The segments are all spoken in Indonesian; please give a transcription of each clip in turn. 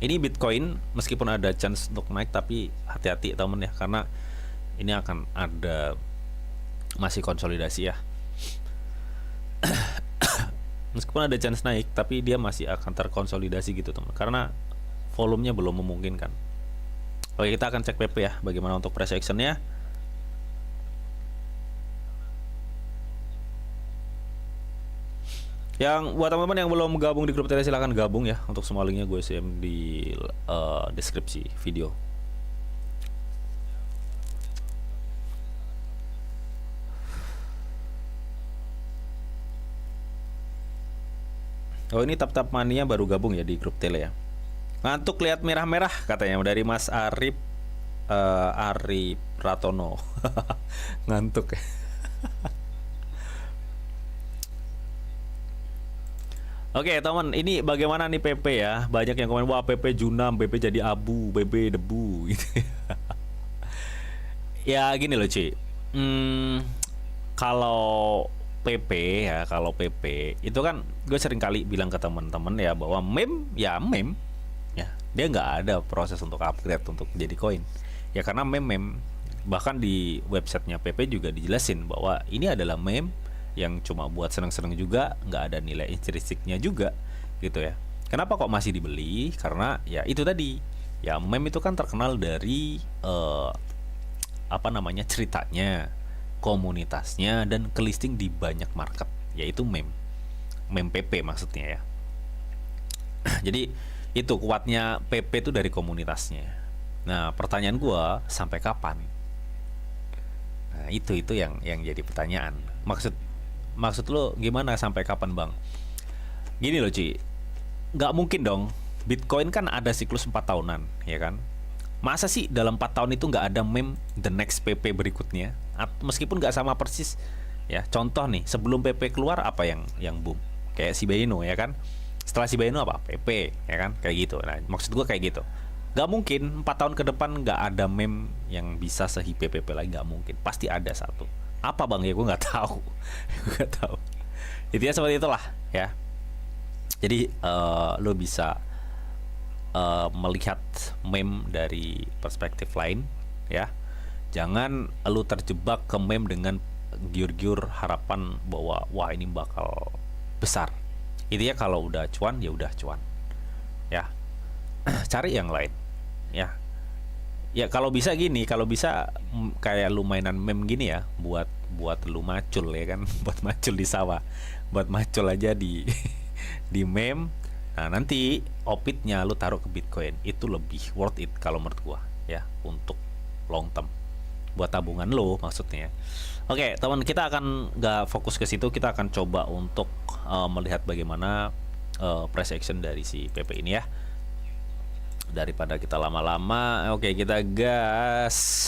Ini Bitcoin meskipun ada chance untuk naik, tapi hati-hati temen ya, karena ini akan ada masih konsolidasi ya. Meskipun ada chance naik, tapi dia masih akan terkonsolidasi gitu teman, karena volumenya belum memungkinkan. Oke, kita akan cek PP ya, bagaimana untuk price actionnya. Yang buat teman-teman yang belum gabung di grup Tele, silahkan gabung ya. Untuk semua linknya gue share di deskripsi video. Oh, ini tap-tap mania baru gabung ya di grup Tele ya. Ngantuk lihat merah-merah katanya dari Mas Arif Arif Ratono. Ngantuk. Oke, teman, ini bagaimana nih PP ya? Banyak yang komen, wah PP Junam, PP jadi abu, PP debu gitu. Ya gini loh, Ci. Kalau PP ya, kalau PP itu kan gue sering kali bilang ke teman-teman ya bahwa meme ya meme ya, dia nggak ada proses untuk upgrade untuk jadi koin ya, karena meme. Bahkan di websitenya PP juga dijelasin bahwa ini adalah meme yang cuma buat seneng-seneng juga, nggak ada nilai intrinstiknya juga gitu ya. Kenapa kok masih dibeli? Karena ya itu tadi ya, meme itu kan terkenal dari apa namanya, ceritanya, komunitasnya, dan kelisting di banyak market, yaitu meme PP maksudnya ya. Jadi itu kuatnya PP itu dari komunitasnya. Nah, pertanyaan gua, sampai kapan? Nah, itu yang jadi pertanyaan. Maksud lo gimana sampai kapan, Bang? Gini loh, Ci. Nggak mungkin dong. Bitcoin kan ada siklus 4 tahunan, ya kan? Masa sih dalam 4 tahun itu nggak ada meme the next PP berikutnya? Meskipun nggak sama persis ya. Contoh nih, sebelum PP keluar apa yang boom? Kayak Shiba Inu ya kan? Setelah Shiba Inu apa? PP ya kan? Kayak gitu. Nah, maksud gua kayak gitu. Nggak mungkin 4 tahun ke depan nggak ada meme yang bisa se-hype PP lagi, nggak mungkin. Pasti ada satu. Apa, Bang? Ya gua nggak tahu. Gua nggak tahu. Intinya seperti itulah ya. Jadi lo bisa melihat meme dari perspektif lain ya. Jangan lu terjebak ke meme dengan giur-giur harapan bahwa wah ini bakal besar. Intinya kalau udah cuan ya udah cuan ya. Cari yang lain ya. Ya kalau bisa gini, kalau bisa kayak lu mainan meme gini ya, buat lu macul ya kan. Buat macul di sawah, buat macul aja di di meme. Nah, nanti opitnya lu taruh ke Bitcoin, itu lebih worth it kalau menurut gua ya, untuk long term, buat tabungan lo maksudnya. Oke, teman, kita akan nggak fokus ke situ, kita akan coba untuk melihat bagaimana price action dari si PP ini ya. Daripada kita lama-lama, oke kita gas.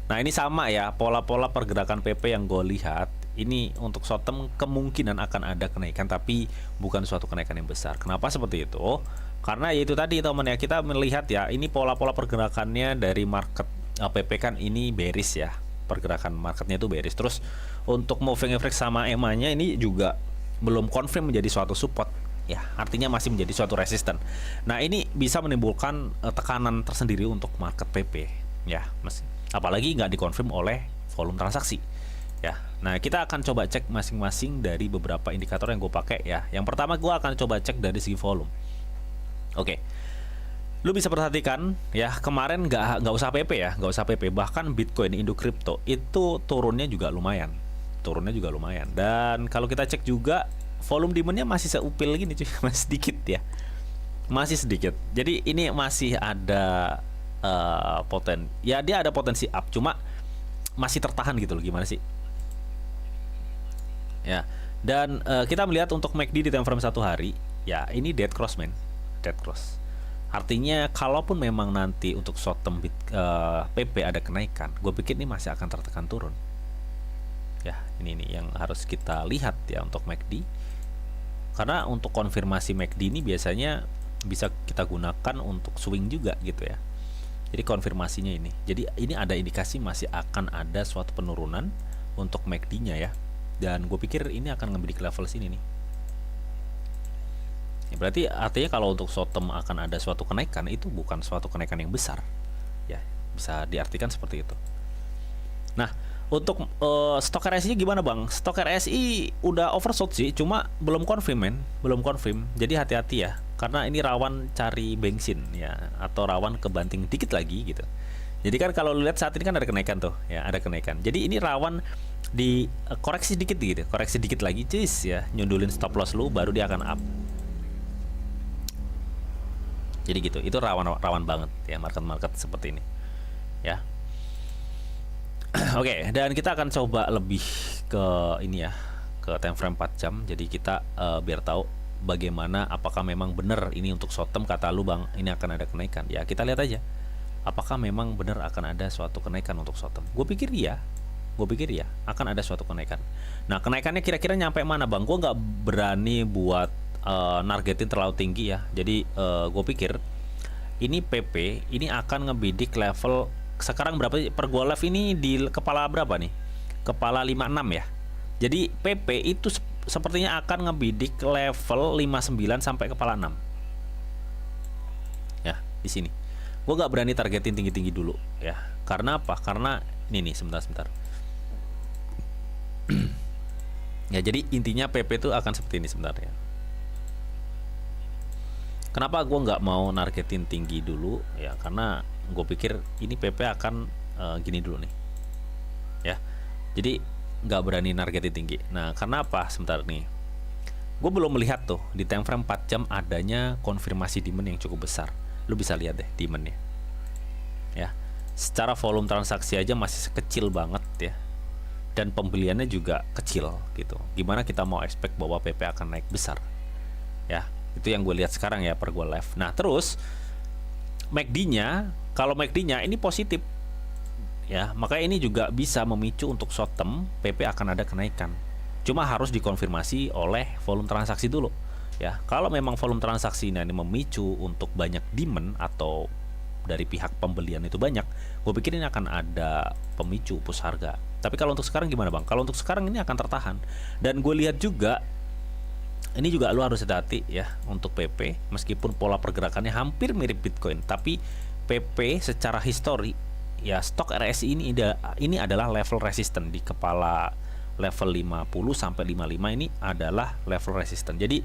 Nah, ini sama ya, pola-pola pergerakan PP yang gue lihat ini untuk short term kemungkinan akan ada kenaikan, tapi bukan suatu kenaikan yang besar. Kenapa seperti itu? Karena yaitu tadi teman ya, kita melihat ya, ini pola-pola pergerakannya dari market PP kan ini bearish ya, pergerakan marketnya itu bearish. Terus untuk moving average sama EMA-nya ini juga belum confirm menjadi suatu support ya, artinya masih menjadi suatu resisten. Nah, ini bisa menimbulkan tekanan tersendiri untuk market PP ya, apalagi nggak dikonfirm oleh volume transaksi ya. Nah, kita akan coba cek masing-masing dari beberapa indikator yang gue pakai ya. Yang pertama gue akan coba cek dari segi volume. Oke, lu bisa perhatikan ya, kemarin nggak usah PP ya, nggak usah PP, bahkan Bitcoin Indo Crypto itu turunnya juga lumayan, dan kalau kita cek juga volume demandnya masih seupil gini cuy. Masih sedikit ya, masih sedikit. Jadi ini masih ada ya, dia ada potensi up, cuma masih tertahan gitu loh. Gimana sih ya. Dan kita melihat untuk MACD di time frame 1 hari ya, ini dead cross men, dead cross. Artinya kalaupun memang nanti untuk short term PP ada kenaikan, gue pikir ini masih akan tertekan turun ya. Ini yang harus kita lihat ya untuk MACD, karena untuk konfirmasi MACD ini biasanya bisa kita gunakan untuk swing juga gitu ya. Jadi konfirmasinya ini, jadi ini ada indikasi masih akan ada suatu penurunan untuk MACD nya ya, dan gue pikir ini akan ngambil di level sini nih Ya, berarti artinya kalau untuk short term akan ada suatu kenaikan, itu bukan suatu kenaikan yang besar. Ya, bisa diartikan seperti itu. Nah, untuk stok RSI gimana Bang? Stok RSI udah oversold sih, cuma belum confirm men, belum confirm. Jadi hati-hati ya, karena ini rawan cari bensin ya, atau rawan kebanting dikit lagi gitu. Jadi kan kalau lihat saat ini kan ada kenaikan tuh, ya ada kenaikan. Jadi ini rawan di koreksi dikit gitu, koreksi dikit lagi, cis ya, nyundulin stop loss lu, baru dia akan up. Jadi gitu, itu rawan banget ya market seperti ini, ya. Oke, dan kita akan coba lebih ke ini ya, ke time frame 4 jam. Jadi kita biar tahu bagaimana, apakah memang benar ini untuk short term kata lu Bang, ini akan ada kenaikan. Ya, kita lihat aja. Apakah memang benar akan ada suatu kenaikan untuk short term? Gue pikir ya akan ada suatu kenaikan. Nah, kenaikannya kira-kira nyampe mana Bang? Gue nggak berani buat nargetin terlalu tinggi ya. Jadi gue pikir ini PP ini akan ngebidik level sekarang berapa per gua live ini di kepala berapa nih? Kepala 56 ya. Jadi PP itu sepertinya akan ngebidik level 59 sampai kepala 6. Ya, di sini. Gua nggak berani targetin tinggi-tinggi dulu ya. Karena apa? Karena ini nih sebentar. Ya, jadi intinya PP itu akan seperti ini sebenarnya. Kenapa gue nggak mau nargetin tinggi dulu ya, karena gue pikir ini PP akan gini dulu nih ya, jadi nggak berani nargetin tinggi. Nah, karena apa? Sebentar nih, gue belum melihat tuh di time frame 4 jam adanya konfirmasi demand yang cukup besar. Lu bisa lihat deh demandnya ya, secara volume transaksi aja masih kecil banget ya, dan pembeliannya juga kecil gitu. Gimana kita mau expect bahwa PP akan naik besar ya? Itu yang gue lihat sekarang ya per gue live. Nah, terus MACD-nya, kalau MACD-nya ini positif ya, maka ini juga bisa memicu untuk short term PP akan ada kenaikan. Cuma harus dikonfirmasi oleh volume transaksi dulu ya. Kalau memang volume transaksi ini memicu untuk banyak demand atau dari pihak pembelian itu banyak, gue pikir ini akan ada pemicu push harga. Tapi kalau untuk sekarang gimana Bang? Kalau untuk sekarang ini akan tertahan. Dan gue lihat juga ini juga lu harus hati-hati ya untuk PP, meskipun pola pergerakannya hampir mirip Bitcoin, tapi PP secara histori ya, stok RSI ini adalah level resisten di kepala level 50 sampai 55 ini adalah level resisten. Jadi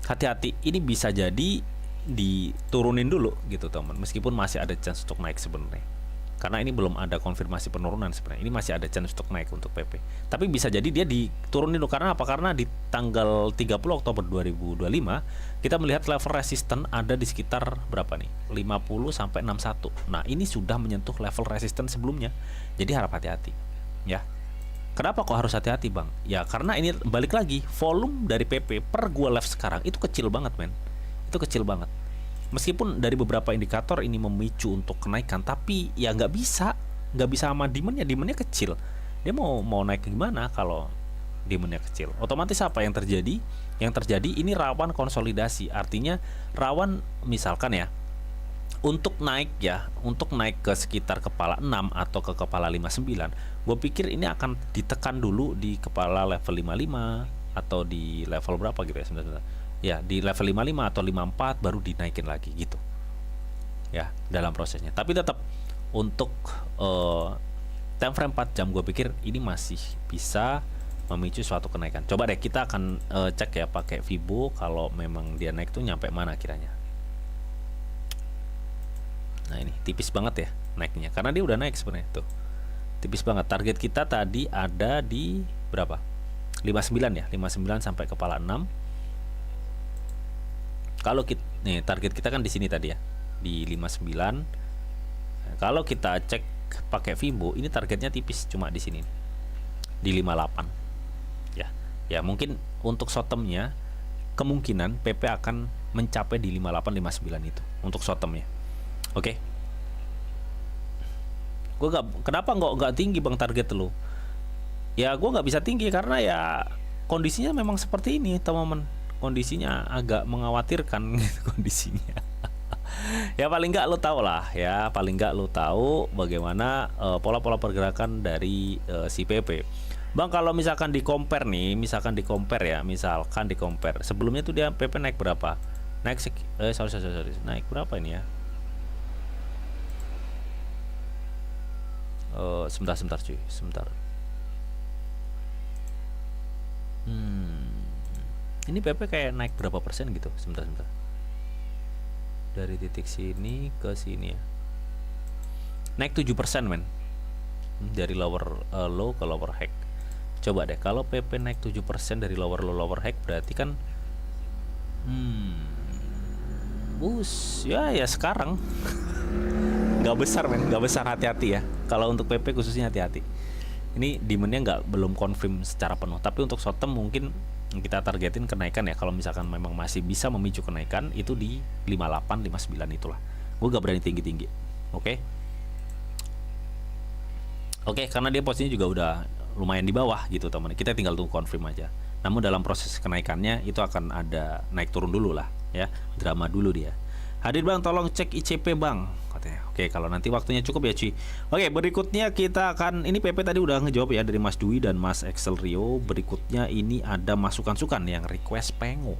hati-hati, ini bisa jadi diturunin dulu gitu teman, meskipun masih ada chance untuk naik sebenarnya. Karena ini belum ada konfirmasi penurunan sebenarnya. Ini masih ada chance untuk naik untuk PP. Tapi bisa jadi dia diturunin dulu. Karena apa? Karena di tanggal 30 Oktober 2025 kita melihat level resisten ada di sekitar berapa nih? 50 sampai 61. Nah, ini sudah menyentuh level resisten sebelumnya. Jadi harap hati-hati ya. Kenapa kok harus hati-hati Bang? Ya karena ini balik lagi, volume dari PP per gua live sekarang itu kecil banget men. Itu kecil banget. Meskipun dari beberapa indikator ini memicu untuk kenaikan, tapi ya nggak bisa sama demandnya kecil. Dia mau naik gimana kalau demandnya kecil? Otomatis apa yang terjadi? Yang terjadi ini rawan konsolidasi, artinya rawan misalkan ya untuk naik ke sekitar kepala 6 atau ke kepala 59. Gue pikir ini akan ditekan dulu di kepala level 55 atau di level berapa gitu ya sebenarnya. Ya di level 55 atau 54 baru dinaikin lagi gitu ya dalam prosesnya. Tapi tetap untuk time frame 4 jam gue pikir ini masih bisa memicu suatu kenaikan. Coba deh kita akan cek ya pakai Fibo, kalau memang dia naik tuh nyampe mana kiranya. Nah ini tipis banget ya naiknya, karena dia udah naik sebenarnya tuh, tipis banget. Target kita tadi ada di berapa? 59 ya, 59 sampai kepala 6. Kalau kita nih target kita kan di sini tadi ya, di 59. Nah, kalau kita cek pakai Fibo, ini targetnya tipis cuma di sini di 58. Ya mungkin untuk short termnya kemungkinan PP akan mencapai di 58 59 itu untuk short termnya. Oke. Kenapa nggak tinggi Bang target lu? Ya gue nggak bisa tinggi karena ya kondisinya memang seperti ini teman-teman. Kondisinya agak mengkhawatirkan gitu kondisinya. Ya paling nggak lo tahu lah ya, paling nggak lo tahu bagaimana pola-pola pergerakan dari si PP. Bang kalau misalkan di compare sebelumnya tuh dia PP naik berapa? Naik sorry. Naik berapa ini ya? Sebentar cuy, sebentar. Ini PP kayak naik berapa persen gitu? Sebentar. Dari titik sini ke sini ya. Naik 7% men. Dari lower low ke lower high. Coba deh, kalau PP naik 7% dari lower low lower high berarti kan bus ya sekarang nggak besar men, nggak besar, hati-hati ya. Kalau untuk PP khususnya hati-hati. Ini demandnya belum confirm secara penuh, tapi untuk short term mungkin kita targetin kenaikan ya. Kalau misalkan memang masih bisa memicu kenaikan itu di 58 59 itulah. Gue gak berani tinggi-tinggi. Oke, karena dia posisinya juga udah lumayan di bawah gitu teman. Kita tinggal tunggu confirm aja. Namun dalam proses kenaikannya itu akan ada naik turun dulu lah ya, drama dulu dia. Hadir bang, tolong cek ICP bang, katanya. Oke, kalau nanti waktunya cukup ya cuy. Oke, berikutnya kita akan, ini PP tadi udah ngejawab ya dari Mas Dwi dan Mas Excel Rio. Berikutnya ini ada masukan sukan yang request pengo.